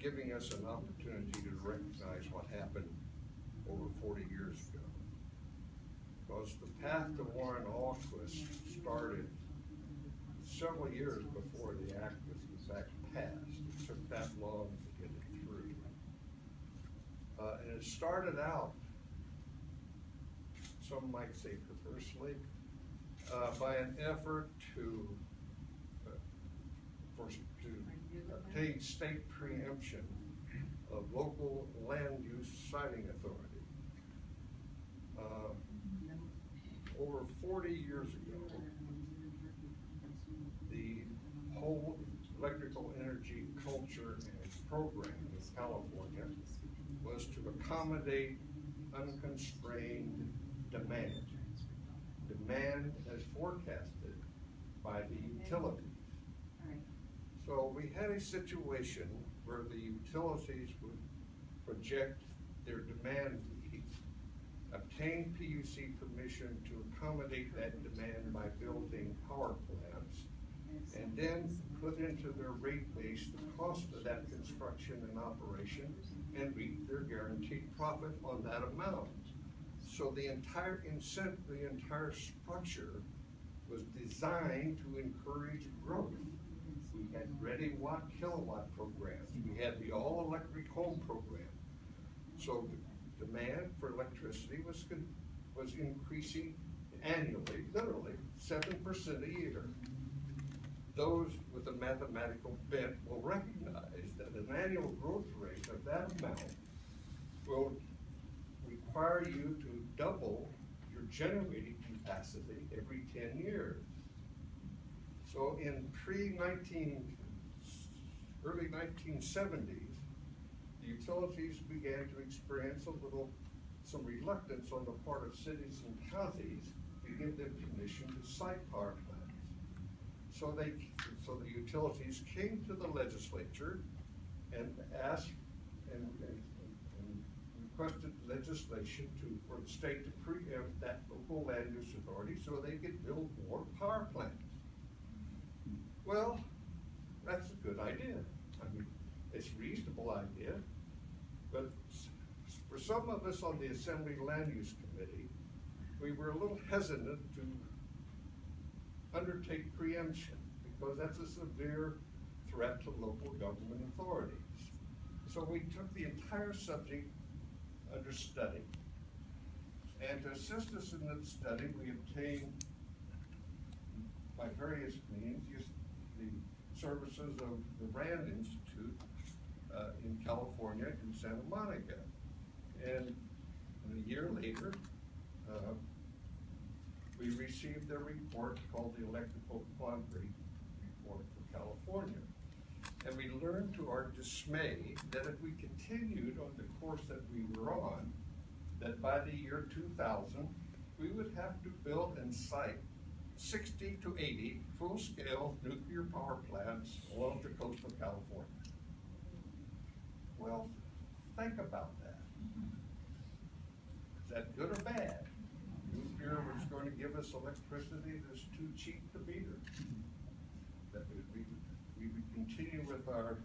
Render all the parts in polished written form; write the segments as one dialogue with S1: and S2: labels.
S1: giving us an opportunity to recognize what happened over 40 years ago. Because the path to Warren Alquist started several years before the act was in fact passed. It took that long to get it through. And it started out, some might say perversely, by an effort to obtain state preemption of local land use siting authority. Over 40 years ago, the whole electrical energy culture and program in California was to accommodate unconstrained demand as forecasted by the utilities. So we had a situation where the utilities would project their demand needs, obtain PUC permission to accommodate that demand by building power plants, and then put into their rate base the cost of that construction and operation and reap their guaranteed profit on that amount. So the entire incentive, the entire structure was designed to encourage growth. We had ready watt kilowatt programs. We had the all electric home program. So the demand for electricity was increasing annually, literally 7% a year. Those with a mathematical bent will recognize that an annual growth rate of that amount will require you to double your generating capacity every 10 years. So in early 1970s, the utilities began to experience some reluctance on the part of cities and counties to give them permission to site power plants. So the utilities came to the legislature and asked and requested legislation for the state to preempt that local land use authority so they could build more power plants. Well, that's a good idea. I mean, it's a reasonable idea, but for some of us on the Assembly Land Use Committee, we were a little hesitant to undertake preemption because that's a severe threat to local government authorities. So we took the entire subject under study. And to assist us in that study, we obtained, by various means, the services of the RAND Institute in California, in Santa Monica. And a year later, we received a report called the Electrical Quandary Report for California. And we learned to our dismay that if we continued on the course that we were on, that by the year 2000, we would have to build and site 60 to 80 full-scale nuclear power plants along the coast of California. Well, think about that. Is that good or bad? Nuclear was going to give us electricity that's too cheap to meter. That we would continue with our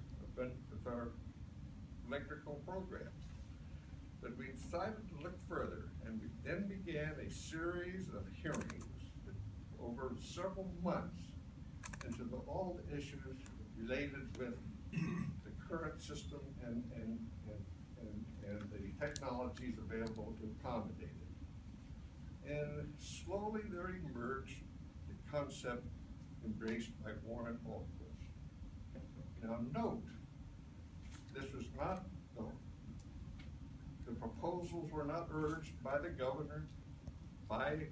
S1: electrical programs. But we decided to look further, and we then began a series of hearings over several months into all the issues related with the current system and the technologies available to accommodate it. And slowly there emerged the concept embraced by Warren Alquist. Now note, this was not, the proposals were not urged by the governor, by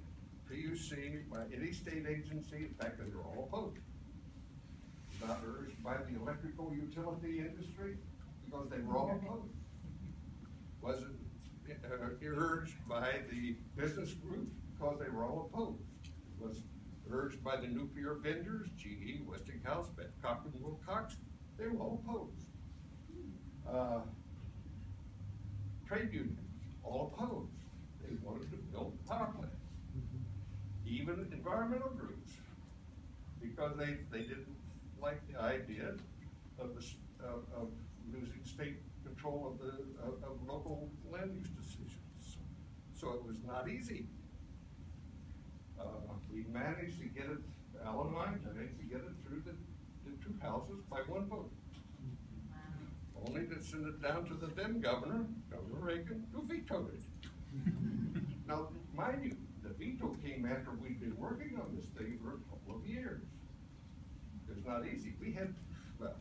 S1: PUC, by any state agency. In fact, they were all opposed. It was not urged by the electrical utility industry because they were all opposed. Wasn't urged by the business group because they were all opposed. It was urged by the nuclear vendors, GE, Westinghouse, Babcock and Wilcox. They were all opposed. Trade unions, all opposed. They wanted to build power plants. Even environmental groups, because they didn't like the idea of losing state control of the of local land use decisions. So it was not easy. We managed to get it, Al and I managed to get it through the two houses by one vote. Wow. Only to send it down to the then governor, Governor Reagan, who vetoed it. Now, mind you, the veto came after we'd been working on this thing for a couple of years. It's not easy. We had, well,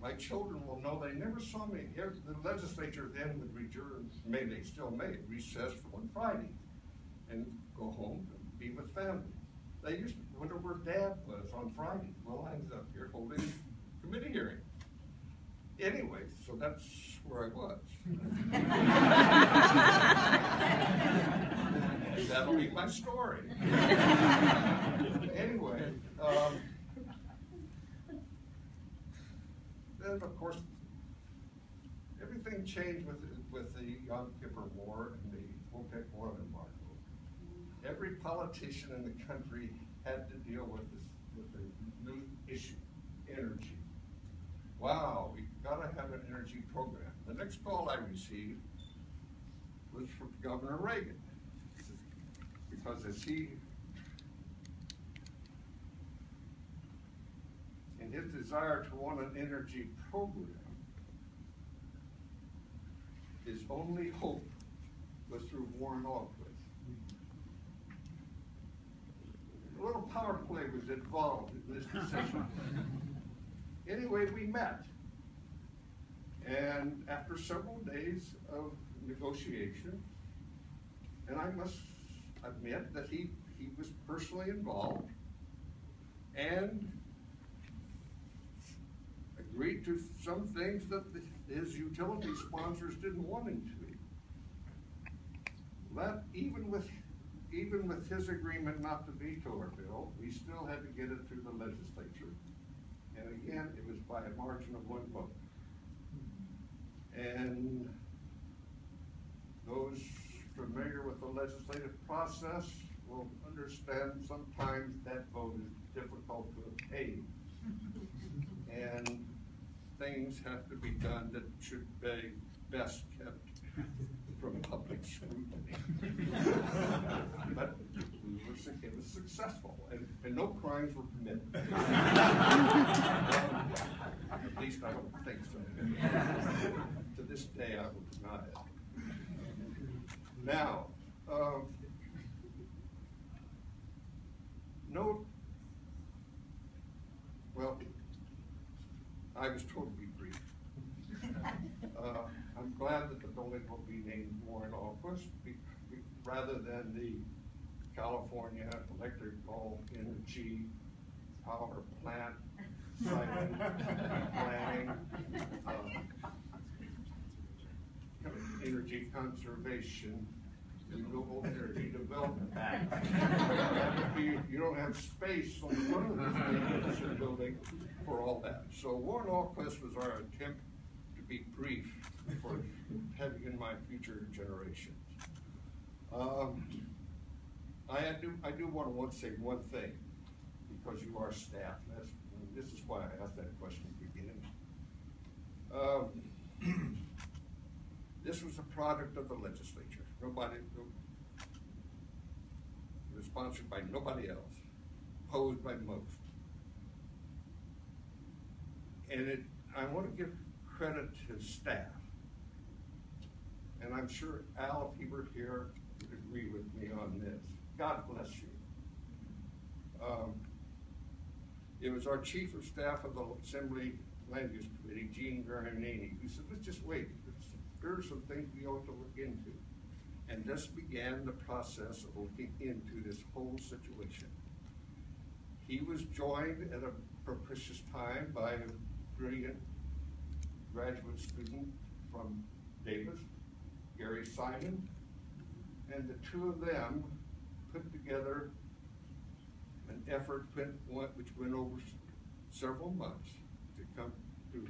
S1: my children will know they never saw me. The legislature then would adjourn, they still may, recess for one Friday and go home and be with family. They used to wonder where Dad was on Friday. Well, I was up here holding committee hearing. Anyway, so that's where I was. That'll be my story. Anyway, then of course, everything changed with the Yom Kippur War and the OPEC oil embargo. Every politician in the country had to deal with this, with the new issue, energy. Wow, we gotta have an energy program. The next call I received was from Governor Reagan, because as he, in his desire to want an energy program, his only hope was through Warren Alquist. A little power play was involved in this decision. Anyway, we met, and after several days of negotiation, and I must admit that he was personally involved and agreed to some things that his utility sponsors didn't want him to. But even with his agreement not to veto our bill, we still had to get it through the legislature. And again, it was by a margin of one vote. And those familiar with the legislative process will understand sometimes that vote is difficult to obtain. And things have to be done that should be best kept from public scrutiny. But it was successful, and no crimes were committed. At least I don't think so. To this day, I will deny it. Now, note, well, I was told to be brief. I'm glad that the building will be named Warren Alquist rather than the California Electrical Energy Power Plant Siting Planning Energy Conservation Renewable Energy Development Act. You don't have space on the front of this building for all that. So Warren Alquist was our attempt to be brief for having in my future generations. I do want to say one thing, because you are staff. This is why I asked that question at the beginning. This was a product of the legislature. It was sponsored by nobody else, opposed by most. And I want to give credit to staff. And I'm sure Al, if he were here, would agree with me on this. God bless you. It was our chief of staff of the Assembly Land Use Committee, Gene Veronini, who said, let's just wait. There are some things we ought to look into. And this began the process of looking into this whole situation. He was joined at a propitious time by a brilliant graduate student from Davis, Gary Simon, and the two of them put together an effort which went over several months to come to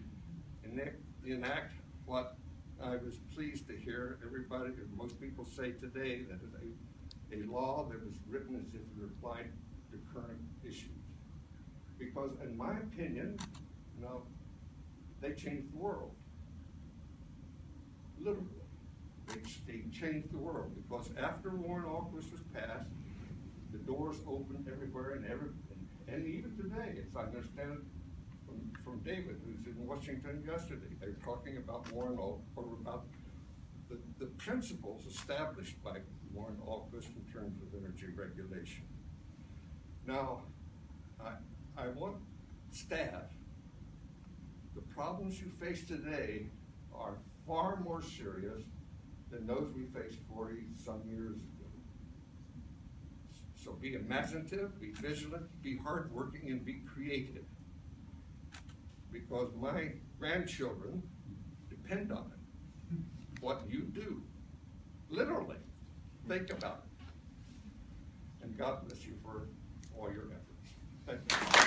S1: enact what I was pleased to hear everybody, most people say today, that is a law that was written as if it applied to current issues. Because in my opinion, now they changed the world. Literally. They changed the world, because after Warren Alquist was passed, the doors opened everywhere, and even today, as I understand it from David, who's in Washington yesterday, they're talking about Warren Alquist, or about the principles established by Warren Alquist in terms of energy regulation. Now, I want staff, the problems you face today are far more serious than those we faced 40-some years ago. So be imaginative, be vigilant, be hardworking, and be creative. Because my grandchildren depend on it. What you do, literally, think about it. And God bless you for all your efforts. Thank you.